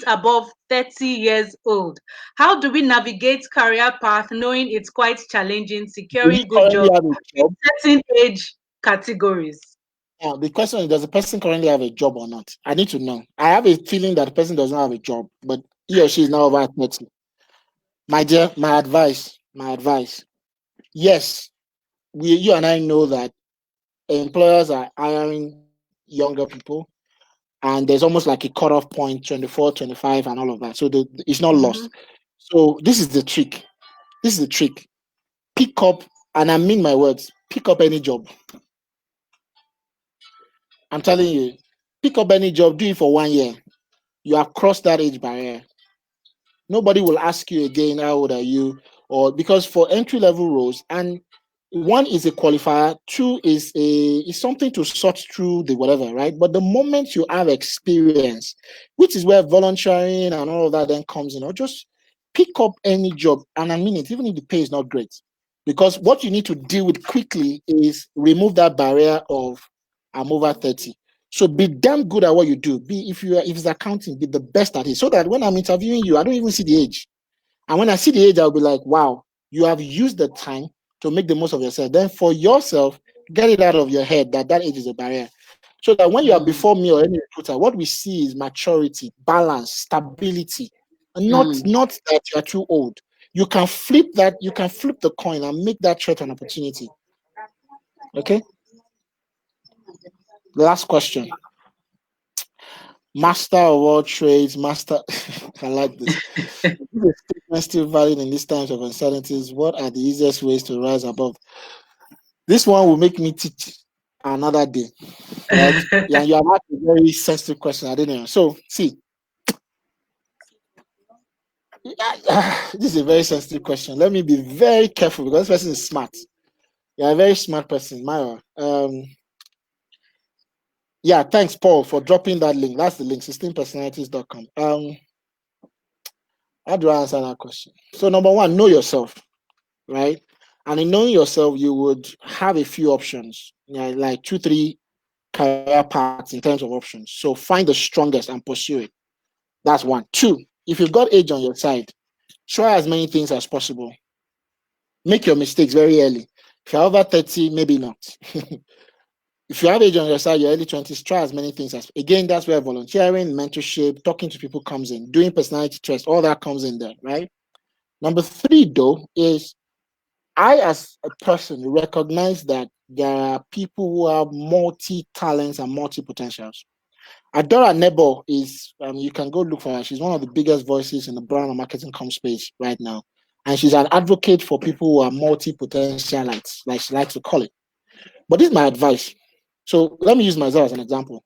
above 30 years old? How do we navigate career path knowing it's quite challenging Do you securing good currently jobs have a in job? certain age categories? Now, the question is, does the person currently have a job or not? I need to know. I have a feeling that the person does not have a job, but he or she is now over 30. My dear, my advice. Yes, you and I know that employers are hiring younger people, and there's almost like a cutoff point, 24, 25, and all of that. So it's not lost. Mhm. So this is the trick. This is the trick. Pick up, and I mean my words, pick up any job. I'm telling you, pick up any job, do it for 1 year. You have crossed that age barrier. Nobody will ask you again, how old are you? Or because for entry level roles, and one is a qualifier, two is something to sort through the whatever, right? But the moment you have experience, which is where volunteering and all of that then comes in, or just pick up any job, and I mean it, even if the pay is not great. Because what you need to deal with quickly is remove that barrier of I'm over 30. So be damn good at what you do. If it's accounting, be the best at it. So that when I'm interviewing you, I don't even see the age. And when I see the age, I'll be like, wow, you have used the time to make the most of yourself. Then for yourself, get it out of your head that that age is a barrier. So that when you are Mm, before me or any recruiter, what we see is maturity, balance, stability, and not mm. not that you are too old. You can flip that, you can flip the coin and make that threat an opportunity. Okay. Last question. Master of all trades, master. I like this. Is the statement still valid in these times of uncertainties? What are the easiest ways to rise above? This one will make me teach another day, right? Yeah, you have asked a very sensitive question. I didn't know. So, see, this is a very sensitive question. Let me be very careful because this person is smart. You're a very smart person, Myra. Yeah, thanks, Paul, for dropping that link. That's the link, 16personalities.com. How do I answer that question? So, number one, know yourself, right? And in knowing yourself, you would have a few options, yeah, like two, three career paths in terms of options. So find the strongest and pursue it. That's one. Two, if you've got age on your side, try as many things as possible. Make your mistakes very early. If you're over 30, maybe not. If you have age on your side, your early 20s, try as many things as again, that's where volunteering, mentorship, talking to people comes in, doing personality tests, all that comes in there, right? Number three, though, is I, as a person, recognize that there are people who have multi talents and multi potentials. Adora Nebo is, you can go look for her. She's one of the biggest voices in the brand and marketing com space right now. And she's an advocate for people who are multi potentialites, like she likes to call it. But this is my advice. So let me use myself as an example.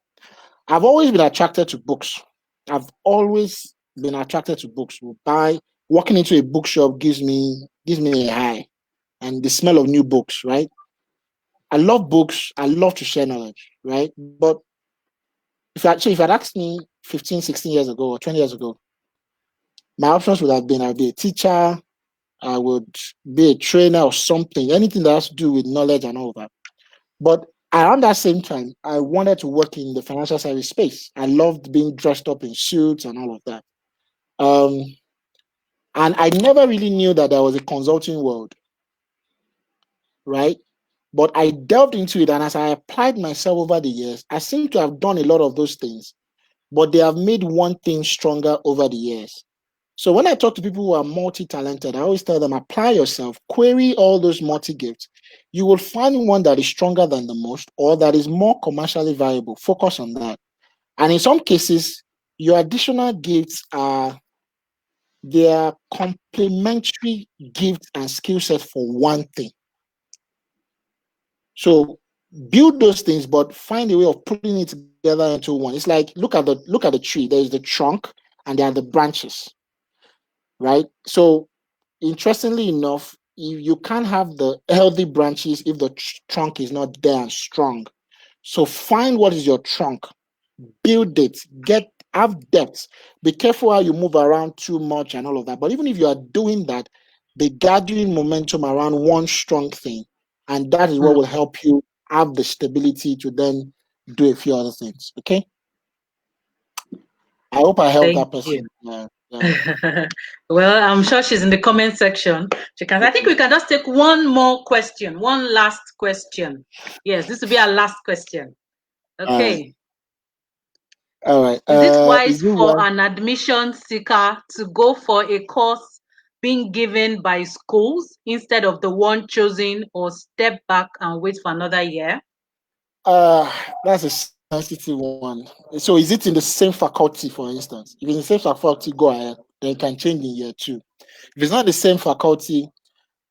I've always been attracted to books. I've always been attracted to books. Walking into a bookshop gives me a high, and the smell of new books, right? I love books. I love to share knowledge, right? But if you'd asked me 15, 16 years ago or 20 years ago, my options would have been I'd be a teacher, I would be a trainer or something, anything that has to do with knowledge and all that. But around that same time, I wanted to work in the financial service space. I loved being dressed up in suits and all of that. Um, and I never really knew that there was a consulting world, right? But I delved into it, and as I applied myself over the years, I seem to have done a lot of those things, but they have made one thing stronger over the years. So when I talk to people who are multi-talented, I always tell them apply yourself, query all those multi-gifts. You will find one that is stronger than the most or that is more commercially viable. Focus on that. And in some cases, your additional gifts are their complementary gifts and skill set for one thing. So build those things, but find a way of putting it together into one. It's like look at the tree. There is the trunk and there are the branches, right? So interestingly enough, you can't have the healthy branches if the trunk is not there and strong. So find what is your trunk, build it, have depth. Be careful how you move around too much and all of that. But even if you are doing that, be gathering momentum around one strong thing, and that is what will Mm. help you have the stability to then do a few other things. Okay. I hope I helped Thank that you. person. Yeah. Well, I'm sure she's in the comment section. She can. I think we can just take one more question, one last question. Yes, this will be our last question. All right. Okay. All right. Is it wise Is it for one? an admission seeker to go for a course being given by schools instead of the one chosen, or step back and wait for another year? Uh, that's a sensitive one. So is it in the same faculty, for instance? If it's in the same faculty, go ahead. Then it can change in year two. If it's not the same faculty,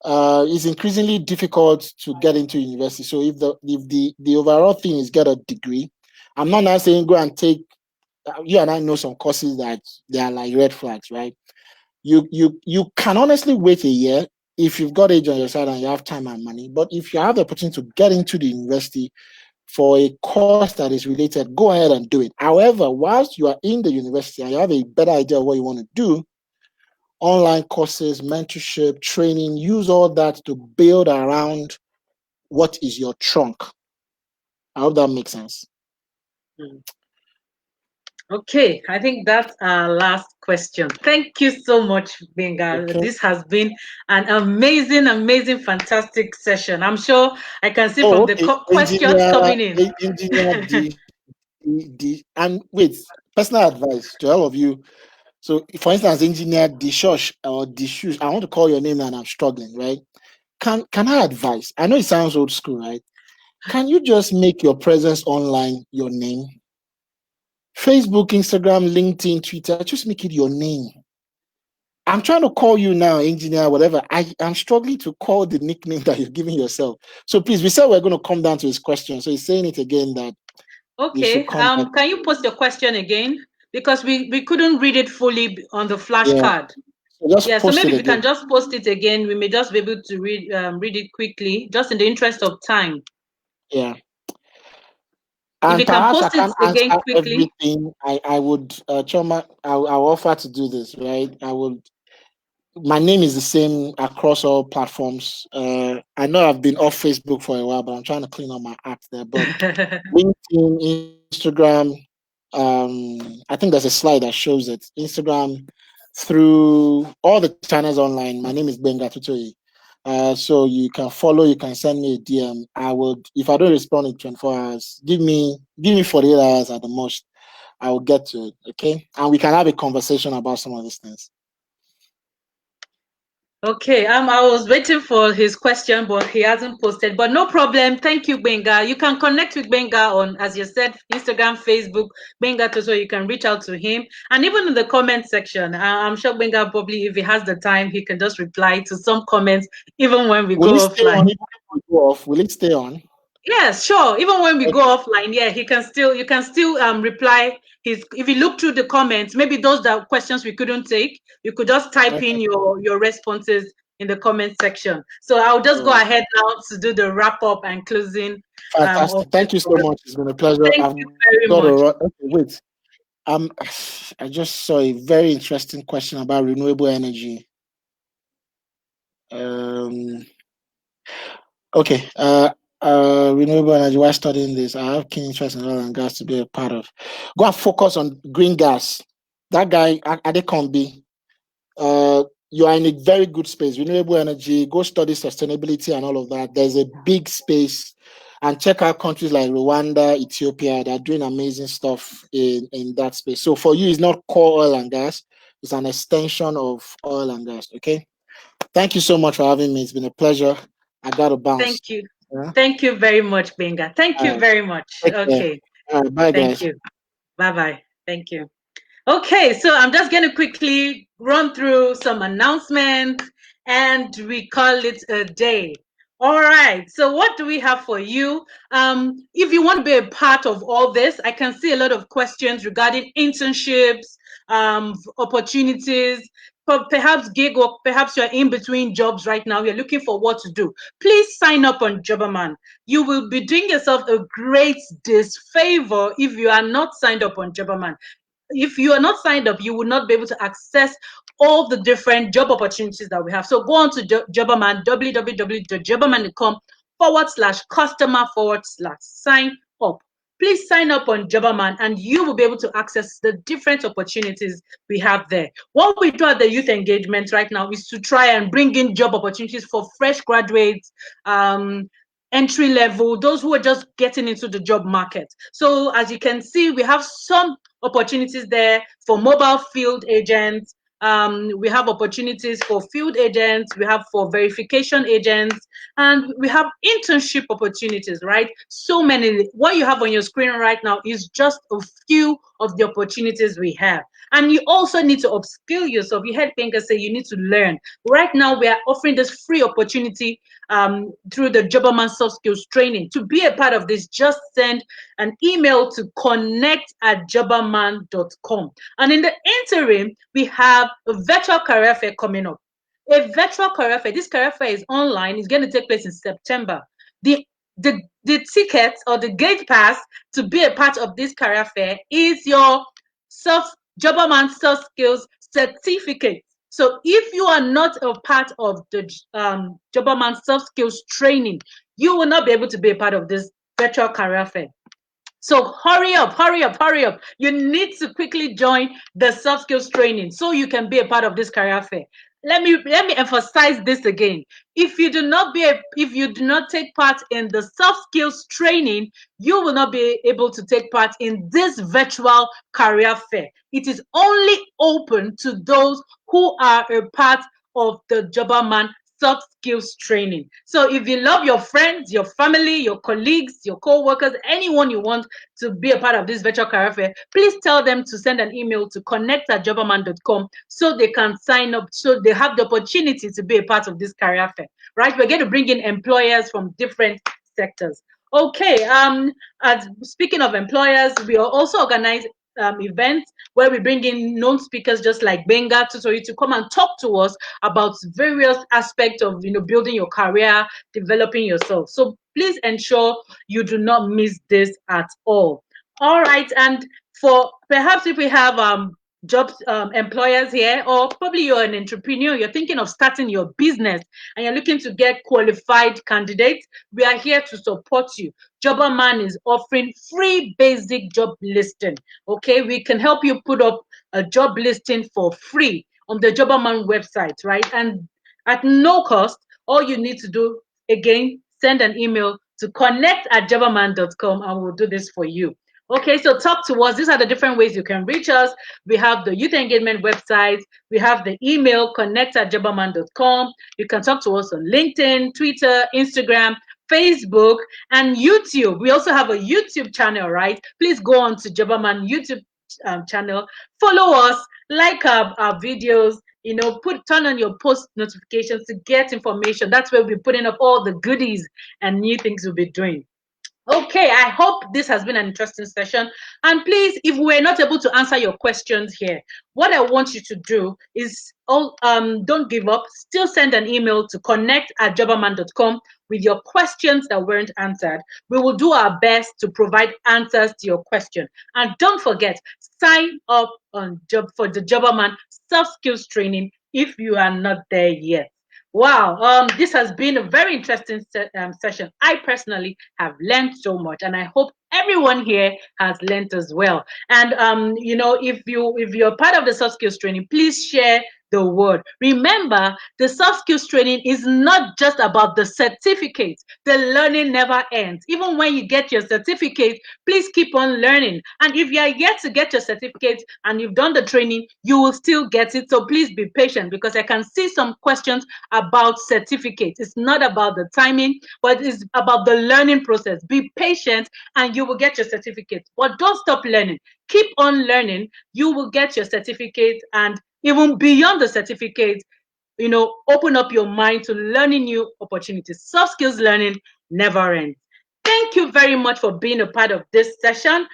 it's increasingly difficult to get into university. So if the overall thing is get a degree, I'm not now saying go and take. You and I know some courses that they are like red flags, right? You can honestly wait a year. if you've got age on your side and you have time and money. But if you have the opportunity to get into the university for a course that is related, go ahead and do it. However, whilst you are in the university and you have a better idea of what you want to do, online courses, mentorship, training, use all that to build around what is your trunk. I hope that makes sense. Mm. Okay, I think that's our last question. Thank you so much, Gbenga. Okay. This has been an amazing, amazing, fantastic session. I'm sure I can see from Oh, the okay. questions coming in. Engineer and wait, personal advice to all of you. So, for instance, engineer Dishosh or Dishush, I want to call your name and I'm struggling, right? Can I advise? I know it sounds old school, right? Can you just make your presence online your name? Facebook, Instagram, LinkedIn, Twitter, just make it your name. I'm trying to call you now, engineer, whatever. I'm struggling to call the nickname that you're giving yourself. So please, we said we're going to come down to his question. So he's saying it again that we should Okay, come back. can you post your question again? Because we couldn't read it fully on the Yeah. flashcard. So just Yeah, so post maybe it if you can again. just post it again, we may just be able to read it quickly, just in the interest of time. Yeah. If And you can perhaps I post it can't again answer quickly. everything. I would, Choma, I'll offer to do this, right? My name is the same across all platforms. I know I've been off Facebook for a while, but I'm trying to clean up my apps there. But LinkedIn, Instagram, I think there's a slide that shows it. Instagram, through all the channels online. My name is Gbenga Totoyi. So you can follow, you can send me a DM. I would, if I don't respond in 24 hours, give me 48 hours at the most. I will get to it. Okay. And we can have a conversation about some of these things. Okay, I was waiting for his question, but he hasn't posted. But no problem. Thank you, Gbenga. You can connect with Gbenga on, as you said, Instagram, Facebook, Gbenga Toto. You can reach out to him. And even in the comment section, I'm sure Gbenga probably, if he has the time, he can just reply to some comments, even when we Will it go stay on offline. even if we go off? Will it stay on? Yes, sure. Even when we go Okay. offline, yeah, you can still reply his if you look through the comments, maybe those that questions we couldn't take, you could just type Okay. in your responses in the comment section. So I'll just All go right. ahead now to do the wrap up and closing of Fantastic. this Thank you so program. much. It's been a pleasure. Thank I've you very got to much. okay, wait. Um, I just saw a very interesting question about renewable energy. Um, okay. Renewable energy. While studying this, I have keen interest in oil and gas to be a part of. Go and focus on green gas. That guy, Adekombi, you are in a very good space. Renewable energy, go study sustainability and all of that. There's a big space. And check out countries like Rwanda, Ethiopia. They're doing amazing stuff in that space. So for you, it's not core oil and gas. It's an extension of oil and gas. Okay. Thank you so much for having me. It's been a pleasure. I got to bounce. Thank you. Yeah. Thank you very much, Benga. Thank All you right. very much. Take care. Okay. All right. Bye, Thank guys. you. Bye bye. Thank you. Okay, so I'm just going to quickly run through some announcements and we call it a day. All right, so what do we have for you? If you want to be a part of all this, I can see a lot of questions regarding internships, opportunities, perhaps gig work, perhaps you're in between jobs right now, you're looking for what to do. Please sign up on Jobberman. You will be doing yourself a great disfavor if you are not signed up on Jobberman. If you are not signed up, you will not be able to access all the different job opportunities that we have. So go on to Jobberman, www.jobberman.com/customer/sign up. Please sign up on Jobberman and you will be able to access the different opportunities we have there. What we do at the youth engagement right now is to try and bring in job opportunities for fresh graduates, entry level, those who are just getting into the job market. So as you can see, we have some opportunities there for mobile field agents. We have opportunities for field agents, we have for verification agents, and we have internship opportunities, right? So many. What you have on your screen right now is just a few of the opportunities we have. And you also need to upskill yourself. You heard Pinker say you need to learn. Right now, we are offering this free opportunity through the Jobberman Soft Skills Training. To be a part of this, just send an email to connect@jobberman.com. And in the interim, we have a virtual career fair coming up. a virtual career fair. This career fair is online. It's going to take place in September. The ticket or the gate pass to be a part of this career fair is your soft Jobberman soft skills certificate. So if you are not a part of the Jobberman soft skills training, you will not be able to be a part of this virtual career fair. So hurry up, hurry up, hurry up. You need to quickly join the soft skills training so you can be a part of this career fair. Let me emphasize this again. If you do not take part in the soft skills training, you will not be able to take part in this virtual career fair. It is only open to those who are a part of the Jobberman soft skills training. So if you love your friends, your family, your colleagues, your co-workers, anyone you want to be a part of this virtual career fair, please tell them to send an email to connect@jobberman.com so they can sign up, so they have the opportunity to be a part of this career fair, right? We're going to bring in employers from different sectors. Okay, speaking of employers, we are also organizing events where we bring in known speakers just like Gbenga, Totoyi to come and talk to us about various aspects of building your career, developing yourself. So please ensure you do not miss this at all. All right, and for perhaps if we have jobs employers here, or probably you're an entrepreneur, you're thinking of starting your business and you're looking to get qualified candidates, we are here to support you. Jobberman is offering free basic job listing. Okay, we can help you put up a job listing for free on the Jobberman website, right? And at no cost, all you need to do, again, send an email to connect@jobberman.com and we'll do this for you. Okay, so talk to us. These are the different ways you can reach us. We have the youth engagement website. We have the email connect@jobberman.com. You can talk to us on LinkedIn, Twitter, Instagram, Facebook, and YouTube. We also have a YouTube channel, right? Please go on to Jobberman YouTube channel, follow us, like our videos, turn on your post notifications to get information. That's where we'll be putting up all the goodies and new things we'll be doing. Okay, I hope this has been an interesting session. And please, if we're not able to answer your questions here, what I want you to do is don't give up. Still send an email to connect@jobberman.com with your questions that weren't answered. We will do our best to provide answers to your question. And don't forget, sign up for the Jobberman soft skills training if you are not there yet. Wow, this has been a very interesting session. I personally have learned so much, and I hope everyone here has learned as well. And if you're part of the soft skills training, please share the word. Remember, the soft skills training is not just about the certificate. The learning never ends. Even when you get your certificate, please keep on learning. And if you are yet to get your certificate and you've done the training, you will still get it. So please be patient, because I can see some questions about certificates. It's not about the timing, but it's about the learning process. Be patient and you will get your certificate. But don't stop learning. Keep on learning. You will get your certificate, and even beyond the certificate, open up your mind to learning new opportunities. Soft skills learning never ends. Thank you very much for being a part of this session.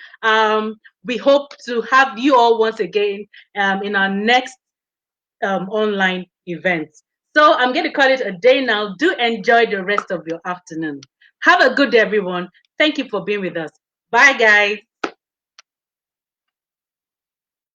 We hope to have you all once again in our next online events. So I'm going to call it a day now. Do enjoy the rest of your afternoon. Have a good day, everyone. Thank you for being with us. Bye, guys.